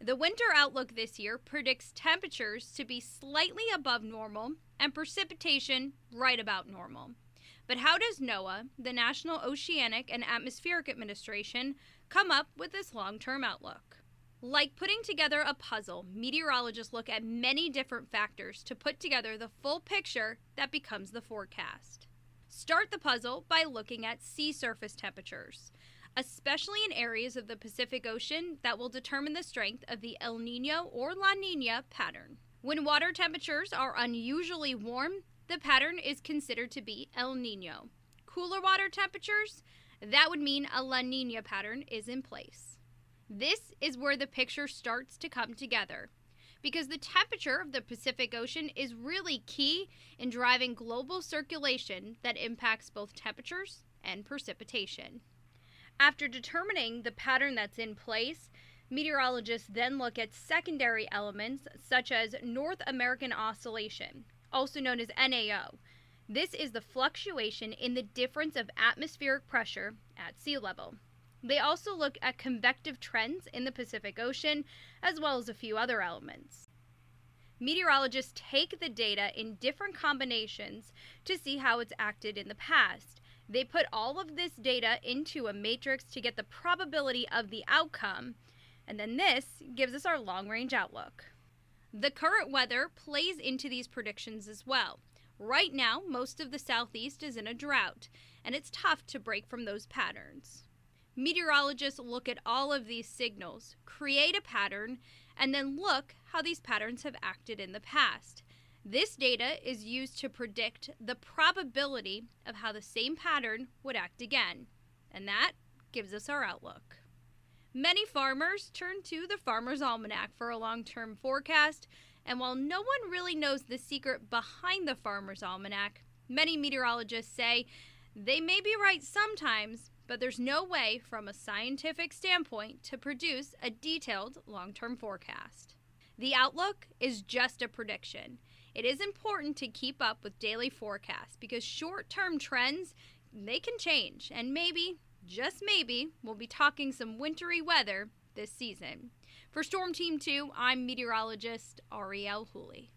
The winter outlook this year predicts temperatures to be slightly above normal and precipitation right about normal. But how does NOAA, the National Oceanic and Atmospheric Administration, come up with this long-term outlook? Like putting together a puzzle, meteorologists look at many different factors to put together the full picture that becomes the forecast. Start the puzzle by looking at sea surface temperatures, especially in areas of the Pacific Ocean that will determine the strength of the El Niño or La Niña pattern. When water temperatures are unusually warm, the pattern is considered to be El Niño. Cooler water temperatures, that would mean a La Niña pattern is in place. This is where the picture starts to come together, because the temperature of the Pacific Ocean is really key in driving global circulation that impacts both temperatures and precipitation. After determining the pattern that's in place, meteorologists then look at secondary elements such as North American Oscillation, also known as NAO. This is the fluctuation in the difference of atmospheric pressure at sea level. They also look at convective trends in the Pacific Ocean, as well as a few other elements. Meteorologists take the data in different combinations to see how it's acted in the past. They put all of this data into a matrix to get the probability of the outcome, and then this gives us our long-range outlook. The current weather plays into these predictions as well. Right now, most of the Southeast is in a drought, and it's tough to break from those patterns. Meteorologists look at all of these signals, create a pattern, and then look how these patterns have acted in the past. This data is used to predict the probability of how the same pattern would act again, and that gives us our outlook. Many farmers turn to the Farmer's Almanac for a long-term forecast, and while no one really knows the secret behind the Farmer's Almanac, many meteorologists say they may be right sometimes, but there's no way from a scientific standpoint to produce a detailed long-term forecast. The outlook is just a prediction. It is important to keep up with daily forecasts because short-term trends, they can change, and maybe, just maybe, we'll be talking some wintry weather this season. For Storm Team 2, I'm meteorologist Ariel Hooley.